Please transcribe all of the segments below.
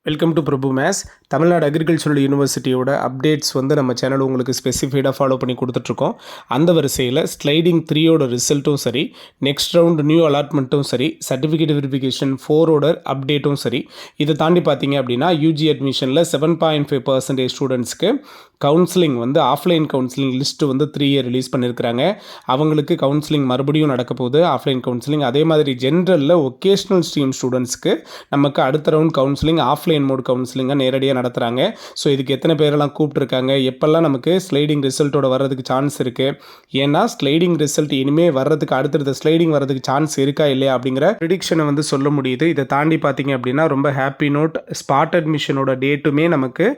Welcome to Prabhu mess. Tamil Nadu agricultural யூனிவர்சிட்டியோட updates வந்து நம்ம சேனல் உங்களுக்கு ஸ்பெசிஃபைடாக ஃபாலோ பண்ணி கொடுத்துட்ருக்கோம். அந்த வரிசையில் ஸ்லைடிங் 3யோட ரிசல்ட்டும் சரி, நெக்ஸ்ட் ரவுண்டு நியூ அலாட்மெண்ட்டும் சரி, சர்டிஃபிகேட் வெரிஃபிகேஷன் 4ஓட அப்டேட்டும் சரி, இதை தாண்டி பார்த்தீங்க அப்படின்னா யூஜி அட்மிஷனில் 7.5% ஸ்டூடெண்ட்ஸ்க்கு கவுன்சிலிங் வந்து ஆஃப்லைன் கவுன்சிலிங் லிஸ்ட்டு வந்து 3 இயர் ரிலீஸ் பண்ணியிருக்கிறாங்க. அவங்களுக்கு கவுன்சிலிங் மறுபடியும் நடக்க போகுது, ஆஃப்லைன் கவுன்சிலிங். அதே மாதிரி ஜென்ரலில் ஒகேஷ்னல் ஸ்ட்ரீம் ஸ்டூடெண்ட்ஸ்க்கு நமக்கு அடுத்த ரவுண்ட் கவுன்சிலிங் ஆஃப்லைன் மோட் கவுன்சிலிங்காக நேரடியாக நடத்துகிறாங்க. ஸோ இதுக்கு எத்தனை பேரெல்லாம் கூப்பிட்ருக்காங்க, எப்போல்லாம் நமக்கு ஸ்லைடிங் ரிசல்ட்டோட வர்றதுக்கு சான்ஸ் இருக்குது, ஏன்னா ஸ்லைடிங் ரிசல்ட் இனிமேல் வர்றதுக்கு அடுத்தடுத்த ஸ்லைடிங் வர்றதுக்கு சான்ஸ் இருக்கா இல்லையா அப்படிங்கிற ப்ரிடிக்ஷனை வந்து சொல்ல முடியுது. இதை தாண்டி பார்த்தீங்க அப்படின்னா ரொம்ப ஹாப்பி நோட், ஸ்பாட் அட்மிஷனோட டேட்டுமே நமக்கு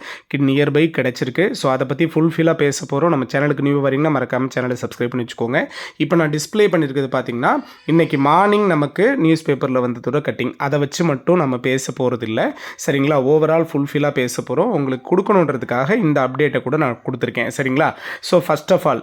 நியர்பை கிடச்சிருக்கு. ஸோ அதை பற்றி ஃபுல்ஃபில்லாக பேச போகிறோம். நம்ம சேனலுக்கு நியூ வரீங்கன்னா மறக்காமல் சேனலை சப்ஸ்கிரைப் பண்ணி வச்சுக்கோங்க. இப்போ நான் டிஸ்பிளே பண்ணியிருக்கிறது பார்த்தீங்கன்னா இன்றைக்கி மார்னிங் நமக்கு நியூஸ் பேப்பரில் வந்ததோட கட்டிங், அதை வச்சு மட்டும் நம்ம பேச போகிறது இல்லை, சரிங்களா. ஓவரால் ஃபுல்ஃபில்லாக பேச போகிறோம். உங்களுக்கு கொடுக்கணுன்றதுக்காக இந்த அப்டேட்டை கூட நான் கொடுத்துருக்கேன், சரிங்களா. ஸோ ஃபர்ஸ்ட் ஆஃப் ஆல்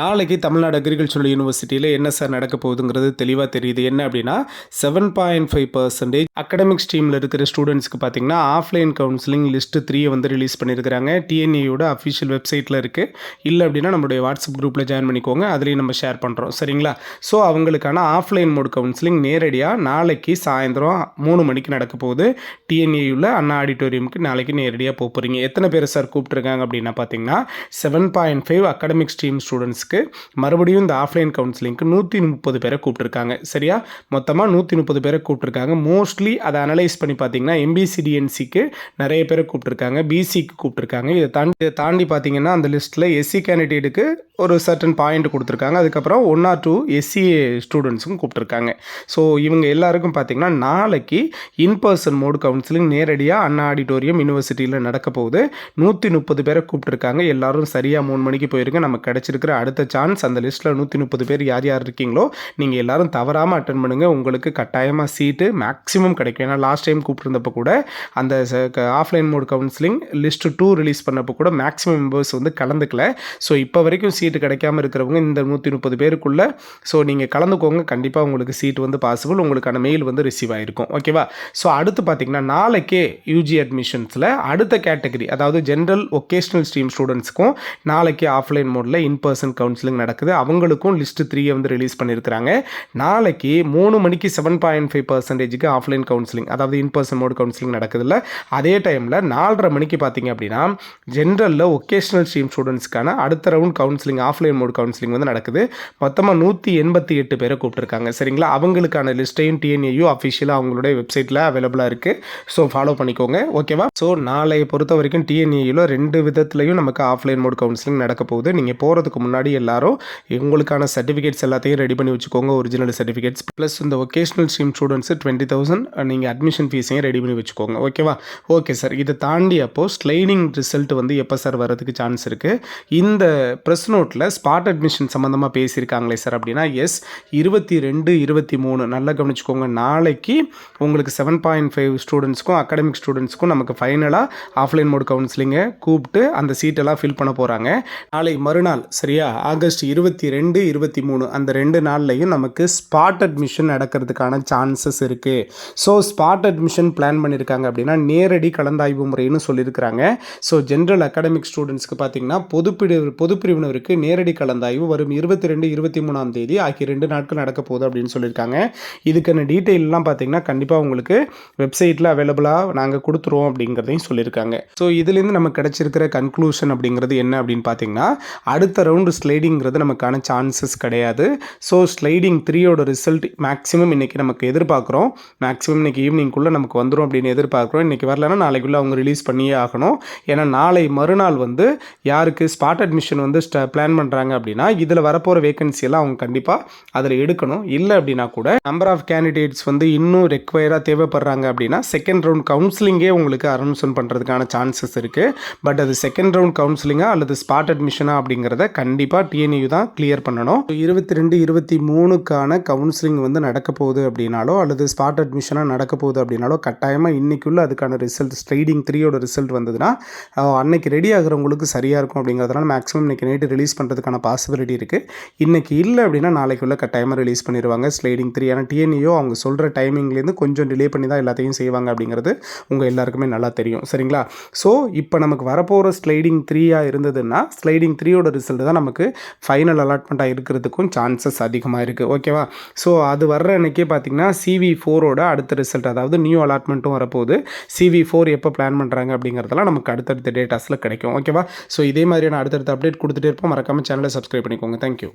நாளைக்கு தமிழ்நாடு அக்ரிகல்ச்சரல் யூனிவர்சிட்டியில் என்ன சார் நடக்க போகுதுங்கிறது தெளிவாக தெரியுது. என்ன அப்படின்னா 7.5% அகடமிக் ஸ்ட்ரீமில் இருக்கிற ஸ்டூடெண்ட்ஸ்க்கு பார்த்தீங்கன்னா ஆஃப்லைன் கவுன்சிலிங் லிஸ்ட்டு 3 வந்து ரிலீஸ் பண்ணியிருக்கிறாங்க. டிஎன்ஏயோட அஃபிஷியல் வெப்சைட்டில் இருக்குது. இல்லை அப்படின்னா நம்மளுடைய வாட்ஸ்அப் குரூப்பில் ஜாயின் பண்ணிக்கோங்க, அதுலேயும் நம்ம ஷேர் பண்ணுறோம், சரிங்களா. ஸோ அவங்களுக்கான ஆஃப்லைன் மோட் கவுன்சிலிங் நேரடியாக நாளைக்கு சாயந்தரம் 3 மணிக்கு நடக்க போகுது. டிஎன்ஏயூவில் அண்ணா ஆடிட்டோரியமுக்கு நாளைக்கு நேரடியாக போகிறீங்க. எத்தனை பேர் சார் கூப்பிட்ருக்காங்க அப்படின்னா பார்த்தீங்கன்னா 7.5 அகடமிக் ஸ்ட்ரீம் ஸ்டூடெண்ட்ஸ்க்கு மறுபடியும் இந்த ஆஃப்லைன் கவுன்சிலிங்க்கு 130 பேரை கூப்பிட்ருக்காங்க, சரியா. மொத்தமாக 130 பேரை கூப்பிட்ருக்காங்க. மோஸ்ட்லி அதை அனலைஸ் பண்ணி பார்த்தீங்கன்னா எம்பிசிடிஎன்சிக்கு நிறைய பேரை கூப்பிட்ருக்காங்க, பிசிக்கு கூப்பிட்ருக்காங்க. இதை தாண்டி பார்த்தீங்கன்னா அந்த லிஸ்ட்டில் எஸ்சி கேண்டிடேட்டுக்கு ஒரு சர்டன் பாயிண்ட் கொடுத்துருக்காங்க. அதுக்கப்புறம் 1 or 2 எஸ்சிஏ ஸ்டூடெண்ட்ஸுக்கும் கூப்பிட்ருக்காங்க. ஸோ இவங்க எல்லாருக்கும் பார்த்தீங்கன்னா நாளைக்கு இன்பர்சன் மோடு கவுன்சிலிங் நேரடியாக அண்ணா ஆடிட்டோரியம் யூனிவர்சிட்டியில் நடக்க போகுது. 130 பேரை கூப்பிட்ருக்காங்க. எல்லாரும் சரியாக 3 மணிக்கு போயிருங்க. நமக்கு கிடச்சிருக்கிற அடுத்த சான்ஸ். அந்த லிஸ்ட்டில் 130 பேர் யார் யார் இருக்கீங்களோ நீங்கள் எல்லாரும் தவறாமல் அட்டன் பண்ணுங்கள். உங்களுக்கு கட்டாயமாக சீட்டு மேக்ஸிமம் கிடைக்கும். ஏன்னா லாஸ்ட் டைம் கூப்பிட்ருந்தப்போ கூட அந்த offline mode counselling list 2 release பண்ணப்போ கூட மேக்ஸிமம் மெம்பர்ஸ் வந்து கலந்துக்கல. ஸோ இப்போ வரைக்கும் சீட்டு கிடைக்காம இருக்கிறவங்க இந்த 130 பேருக்குள்ளே ஸோ நீங்கள் கலந்துக்கோங்க. கண்டிப்பாக உங்களுக்கு சீட்டு வந்து பாசிபிள். உங்களுக்கான மெயில் வந்து ரிசீவ் ஆகிருக்கும், ஓகேவா. ஸோ அடுத்து பார்த்தீங்கன்னா நாளைக்கே யூஜி அட்மிஷன்ஸில் அடுத்த கேட்டகரி, அதாவது ஜென்ரல் ஒகேஷ்னல் ஸ்ட்ரீம் ஸ்டூடெண்ட்ஸ்க்கும் நாளைக்கு ஆஃப்லைன் மோடில் இன்பர்சன் கவுன்சிலிங் நடக்குது. அவங்களுக்கும் லிஸ்ட்டு 3 வந்து ரிலீஸ் பண்ணியிருக்கிறாங்க. நாளைக்கு 3 மணிக்கு 7.5%க்கு ஆஃப்லைன் கவுன்சிலிங், அதாவது இன்பர்சன் மோட் கவுன்சிலிங் நடக்குதுல்ல. அதே டைமில் 4:30 மணிக்கு பார்த்தீங்க அப்படின்னா ஜென்ரலில் ஒகேஷ்னல் ஸ்ட்ரீம் ஸ்டூடெண்ட்ஸ்க்கான அடுத்த round counselling offline mode counselling வந்து நடக்குது. மொத்தமாக 188 பேரை கூப்பிட்ருக்காங்க, சரிங்களா. அவங்களுக்கான லிஸ்ட்டையும் டிஎன்ஏயூ அஃபிஷியலாக அவங்களுடைய வெப்சைட்டில் அவைலபிளாக இருக்குது. ஸோ ஃபாலோ பண்ணிக்கோங்க, ஓகேவா. ஸோ நாளைய பொறுத்த வரைக்கும் டிஎன்ஏயில் 2 விதத்துலையும் நமக்கு ஆஃப்லைன் மோட் கவுன்சிலிங் நடக்க போகுது. நீங்கள் போகிறதுக்கு முன்னாடி எல்லாரும் உங்களுக்கான சர்டிஃபிகேட்ஸ் எல்லாத்தையும் ரெடி பண்ணி வச்சுக்கோங்க, ஒரிஜினல் சர்டிஃபிகேட்ஸ் ப்ளஸ் இந்த ஒகேஷ்னல் ஸ்ட்ரீம் ஸ்டூடெண்ட்ஸு 20,000 நீங்கள் அட்மிஷன் ஃபீஸையும் ரெடி பண்ணி வச்சுக்கோங்க, ஓகேவா. Okay sir. இதை தாண்டி அப்போது ஸ்லைடிங் ரிசல்ட் வந்து எப்போ சார் வரதுக்கு சான்ஸ் இருக்குது? இந்த ப்ரெஸ் நோட்டில் ஸ்பாட் அட்மிஷன் சம்மந்தமாக பேசியிருக்காங்களே சார் அப்படின்னா எஸ், 22, 23 நல்லா கவனிச்சுக்கோங்க. நாளைக்கு உங்களுக்கு 7.5 ஸ்டூடெண்ட்ஸ்க்கும் அகாடமிக் ஸ்டூடெண்ட்ஸ்க்கும் நமக்கு ஃபைனலாக ஆஃப்லைன் மோட் கவுன்சிலிங்கை கூப்பிட்டு அந்த சீட்டெல்லாம் ஃபில் பண்ண போகிறாங்க. நாளை மறுநாள், சரியா, ஆகஸ்ட் 22, 23 அந்த 2 நாள்லையும் நமக்கு ஸ்பாட் அட்மிஷன் நடக்கிறதுக்கான சான்சஸ் இருக்குது. ஸோ ஸ்பாட் அட்மிஷன் பிளான் பண்ணியிருக்காங்க அப்படின்னா நேரடி கலந்தாய்வு முறைன்னு சொல்லியிருக்கிறாங்க. ஸோ ஜென்ரல் அகாடமிக் ஸ்டூடெண்ட்ஸ்க்கு பார்த்தீங்கன்னா பொதுப்பிரிவினருக்கு நேரடி கலந்தாய்வு வரும் 22, 23ஆம் தேதி ஆகிய 2 நாட்கள் நடக்க போகுது அப்படின்னு சொல்லியிருக்காங்க. இதுக்கான டீட்டெயிலெலாம் பார்த்தீங்கன்னா கண்டிப்பாக உங்களுக்கு வெப்சைட்டில் அவைலபிளாக நாங்கள் கொடுத்துருவோம் அப்படிங்கிறதையும் சொல்லியிருக்காங்க. ஸோ இதுலேருந்து நமக்கு கிடச்சிருக்கிற கன்க்ளூஷன் அப்படிங்கிறது என்ன அப்படின்னு பார்த்தீங்கன்னா அடுத்த ரவுண்டு ஸ்லைடிங்கிறது நமக்கான சான்சஸ் கிடையாது. ஸோ ஸ்லைடிங் 3யோட ரிசல்ட் மேக்ஸிமம் இன்றைக்கி நமக்கு எதிர்பார்க்குறோம். மேக்ஸிமம் இன்றைக்கி ஈவினிங்குள்ளே நமக்கு வந்துடும் அப்படின்னு எதிர்பார்க்குறோம். இன்றைக்கி வரலன்னா நாளைக்குள்ளே அவங்க ரிலீஸ் பண்ணியே ஆகணும். ஏன்னா நாளை மறுநாள் வந்து யாருக்கு ஸ்பாட் அட்மிஷன் வந்து பிளான் பண்ணுறாங்க அப்படின்னா இதில் வரப்போகிற வேகன்சியெல்லாம் அவங்க கண்டிப்பாக அதில் எடுக்கணும். இல்லை அப்படின்னா கூட நம்பர் ஆஃப் கேண்டிடேட்ஸ் வந்து இன்னும் ரெக்வயராக தேவைப்படுறாங்க அப்படின்னா செகண்ட் ரவுண்ட் கவுன்சிலிங்கே உங்களுக்கு அனௌன்ஸ்மெண்ட் பண்ணுறதுக்கான சான்சஸ் இருக்குது. பட் அது செகண்ட் ரவுண்ட் கவுன்சிலிங்காக அல்லது ஸ்பாட் அட்மிஷனா அப்படிங்கிறத கண்டிப்பாக டிஎன்ஏயூ தான் கிளியர் பண்ணணும். 22, 23க்கான கவுன்சிலிங் வந்து நடக்க போகுது அப்படின்னாலோ அல்லது ஸ்பாட் அட்மிஷனாக நடக்க போகுது அப்படின்னாலோ கட்டாயமாக இன்றைக்குள்ளே அதுக்கான ரிசல்ட் ஸ்லைடிங் 3யோட ரிசல்ட் வந்ததுன்னா அன்னைக்கு ரெடி ஆகிறவங்களுக்கு சரியாக இருக்கும். அப்படிங்கிறதுனால மேக்ஸிமம் இன்றைக்கி நைட்டு ரிலீஸ் பண்ணுறதுக்கான பாசிபிலிட்டி இருக்குது. இன்றைக்கி இல்லை அப்படின்னா நாளைக்குள்ளே கட்டாயமாக ரிலீஸ் பண்ணிடுவாங்க ஸ்லைடிங் 3. ஆனால் டிஎன்ஏஓ அவங்க சொல்கிற டைமிங்லேருந்து கொஞ்சம் டிலே பண்ணி தான் எல்லாத்தையும் செய்வாங்க அப்படிங்கிறது உங்கள் எல்லாருக்குமே நல்லா தெரியும். சரிங்களா? ஸோ இப்போ நமக்கு வரப்போகிற ஸ்லைடிங் 3 இருந்ததுன்னா ஸ்லைடிங் 3யோட ரிசல்ட் தான் நமக்கு ஃபைனல் அலாட்மெண்ட்டாக இருக்கிறதுக்கும் சான்சஸ் அதிகமாக இருக்குது. ஓகேவா? ஸோ அது வர்ற அன்றைக்கே பார்த்தீங்கன்னா CV4ஓட அடுத்த ரிசல்ட், அதாவது நியூ அலாட்மெண்ட்டும் வரப்போகுது. CV4 எப்போ பிளான் பண்ணுறாங்க அப்படிங்கிறதெல்லாம் நமக்கு அடுத்தடுத்த டேட்டாஸில் கிடைக்கும். ஓகேவா? ஸோ இதே மாதிரியான அடுத்தடுத்த அப்டேட் கொடுத்துட்டே இருப்போம். மறக்காமல் சேனலை சப்ஸ்கிரைப் பண்ணிக்கோங்க. தேங்க்யூ.